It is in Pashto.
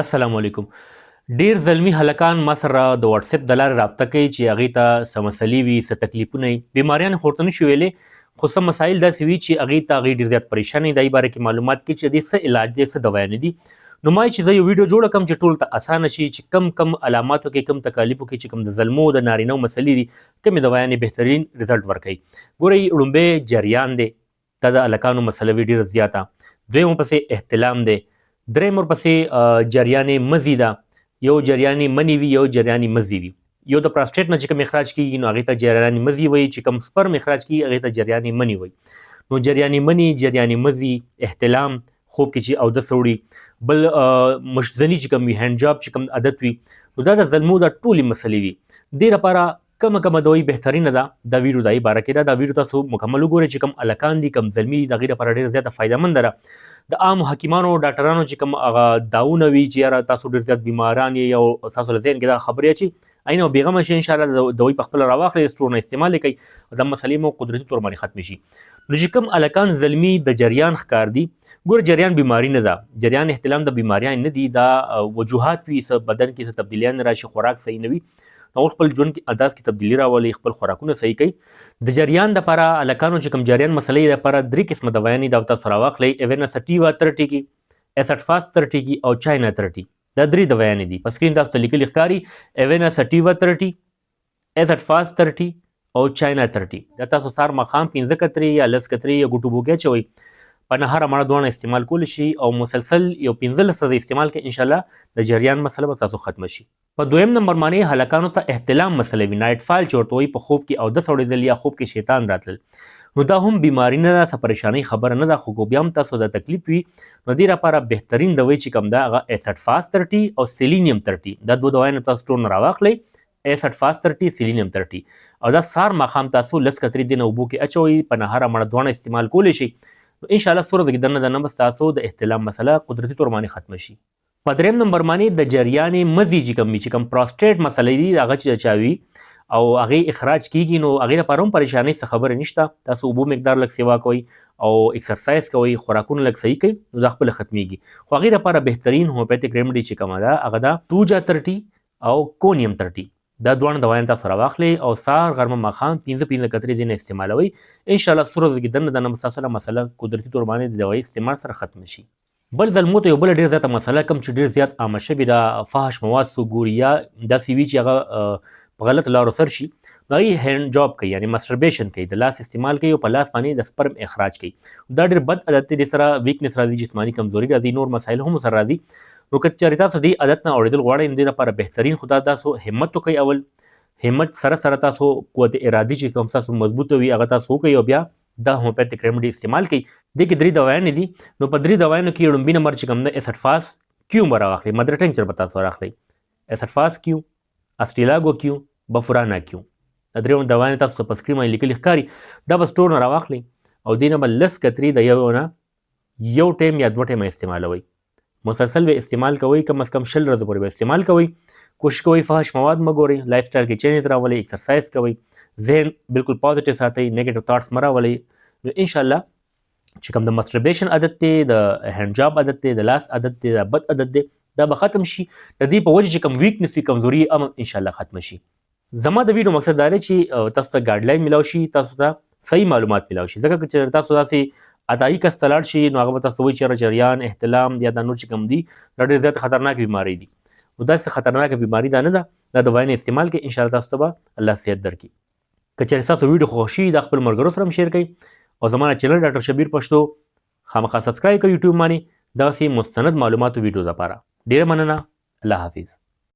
السلام علیکم. ډیر زلمی هلکان ما سره د واتس اپ د لارې رابطه کوي چې هغې ته څه مسلې وي، څه تکلیفونه وي. بیماریان خو ورته نشي ویلی، خو څه مسایل داسې وي چې هغې ته هغې ډېر زیات پریشان وي. د هغې باره کې معلومات کوي چې د دې څه علاج دی، څه دوایانې دي. نو ما چې زه یو ویډیو جوړه کړم چې ټولو ته اسانه شي چې کم علاماتو کې، کم تکالیفو کې چې کوم د زلمو د نارینهو مسلې دي، کومې دوایانې بهترین رزلټ ورکوي. ګورئ، لومبی جریان دی، دا د هلکانو مسله وي ډېره زیاته. دویم ورپسې احتلام دی. دریم ورپسې جریان مزي ده. یو جریان منی وي، یو جریان مزي وي. یو د پراسټیټ نه چې کوم اخراج کیږي نو هغې ته جریان مزي وایي، چې کوم سپرم اخراج کیږي هغې ته جریان منی وایي. نو جریان منی، جریان مزي، احتلام، خوب کې چې اودس وړي، بل مشځني چې کوم وي، هینډ جاب چې کوم عادت وي، نو دا د زلمو دا ټولې مسلې دي. دې لپاره کومه دوايي بهترینه ده، دا ویډیو د هغې باره کې ده. دا ویډیو تاسو مکمل وګورئ چې کوم هلکان دي، کوم زلمي دي، د هغې لپاره ډېره زیاته فایدهمنده ده. د عامو حکیمانو ډاکټرانو چې کوم هغه داونه وي چې یاره تاسو ډېر زیات بیماران یې او تاسو له ذهن کې دا خبرې اچي، عین او بېغمه شئ، انشاءالله د دوی پخپله راواخلئ، سټورونه استعمال یې کوئ، دا مسلې مو قدرتي طور باندې ختمې شي. نو چې کوم هلکان زلمي د جریان ښکار دي، ګوره جریان بیماري نه ده، جریان احتلام د بیماریان نه دي، دا وجوهات وي، څه بدن کې څه تبدیلیان راشي، خوراک صحیح نه وي، نو خپل ژوند کې انداز کې تبدیلي راولي، خپل خوراکونه صحیح کوي. د جریان دپاره هلکانو چې کوم جریان مسلې دپاره 3 قسمه دوايانې دا تاسو راواخلئ. ایوینا سټیوا 30 کې، اسټفاس 30 کې او چاینا 30. دا 3 دوايانې دي. په سکرین تاسو ته لیکلي ښکاري ایوینا سټیوا 30، اسټفاس 30 او چاینا 30. دا تاسو سهار ماښام 15 کترې یا 10 کترې یا ګوټو بوګی اچوئ، په نهاره مړه دواړه استعمال کولی شي او مسلسل یو 15 ورځې استعمال کوئ، انشاءالله د جریان مسله به تاسو ختمه شي. په دویم نمبر باندې هلکانو ته احتلام مسله وي، نایټ فال چې ورته وایي، په خوب کې اودس اورېدل یا خوب کې شیطان راتلل. نو دا هم بیماري نه ده، څه پریشانۍ خبره نه ده، خو بیا هم تاسو د تکلیف وي نو دې لپاره بهترین دوايي چې کوم ده هغه اسټفاس 30 او سیلینیم 30. دا 2 دوايانې تاسو ټول نه راواخلئ، اسټفاس 30، سیلینیم 30، او دا سهار ماښام تاسو 10 کترې دې نه اوبو کې اچوئ، په نهاره مړه دواړه استعمال کولی شئ. نو انشاءالله څو ورځې کې دننه بس تاسو د احتلام مسله قدرتي طور باندې ختمه شي. په دریم نمبر باندې د جریان مزي چې کوم وي، چې کوم پراسټیټ مسلې دي، هغه چې چا وي او هغې اخراج کیږي، نو هغې لپاره هم پریشانۍ څه خبره نشته. تاسو اوبو مقدار لږ سیوا کوئ او ایکسرسایز کوئ، خوراکونه لږ صحیح کوئ، نو دا خپله ختمیږي. خو هغې لپاره بهترین هومیوپیتھک ریمډي چې کومه ده هغه ده توجا 30 او کونیم 30. دا دواړه دوايانې تاسو راواخلئ او سهار غرمه ماښام 15 کترې دې نه استعمالوئ، انشاءالله څو ورځو کې دننه ستاسو سره مسله قدرتي طور باندې د دوایي استعمال سره ختمه شي. بل زلمو ته یو بله ډېر زیاته مسله کوم چې ډېر زیات عامه شوې ده، فحش مواد سوګوریا داسې وي چې هغه په غلط لارو سر شي، نو هغې هینډ جاب کوي، یعنې مسټربیشن کوي، د لاس استعمال کوي او په لاس باندې د سپرم اخراج کوي. دا ډېر بد عادت دی، دې سره ویکنس راځي، جسماني کمزوري راځي، نور مسایل هم سره راځي. نو که چېرې تاسو دې عادت نه اورېدل غواړئ، نو دې لپاره بهترین خو دا تاسو همت وکئ. اول همت سره تاسو قوت ارادي چې کوم تاسو مضبوطه وي هغه تاسو وکئ او بیا دا هومیوپیتھک ریمډي استعمال کوي. دې کې 3 دوايانې دي. نو په 3 دوايانو کې لومبي نمبر چې کوم ده اسټفاس کیو به راواخلئ، مدر ټینچر به تاسو راخلئ، اسټفاس کیو، اسټیلاګو کیو، بفرانا کیو. دا 3 دوايانې تاسو ته په سکرین باندې لیکلي ښکاري. دا به سټور نه راواخلئ او دې نه به 10 کترې د یو ټایم یا 2 ټایمه استعمالوئ. مسلسل به استعمال کوئ، کم از کم 20 ورځې پورې به استعمال کوئ. کوشش کوئ فحش مواد مه ګورئ، لایف سټایل کې چینج راولئ، ایکسرسایز کوئ، ذهن بالکل پازیټیو ساتئ، نیګیټیو تاټس مه راولئ. نو انشاءالله چې کوم د مسټربیشن عادت دی، د هینډ جاب عادت دی، د لاس عادت دی، د بد عادت دی، دا به ختم شي. د دې په وجه چې کوم ویکنس وي، کمزوري هم انشاءالله ختمه شي. زما د ویډیو مقصد دا دی چې تاسو ته ګایډلاین میلاو شي، تاسو ته صحیح معلومات میلاو شي. ځکه چې تاسو داسې عدایي کس ته لاړ شي نو هغه به تاسو ته وایي چې جریان، احتلام یا دا نور چې کوم دي دا ډېر زیات خطرناکې بیمارۍ دي. نو داسې خطرناکه بیماري دا نه ده، دا دوايانې استعمال کړئ، انشاءالله تاسو ته به الله صحت درکړي. که چېرې ستاسو ویډیو خوښ شي دا خپل ملګرو سره هم شیر کړئ او زما چینل ډاکټر شبیر پښتو خامخا سبسکرایب کړئ یوټیوب باندې داسې مستند معلوماتو ویډیو لپاره. ډېره مننه، الله حافظ.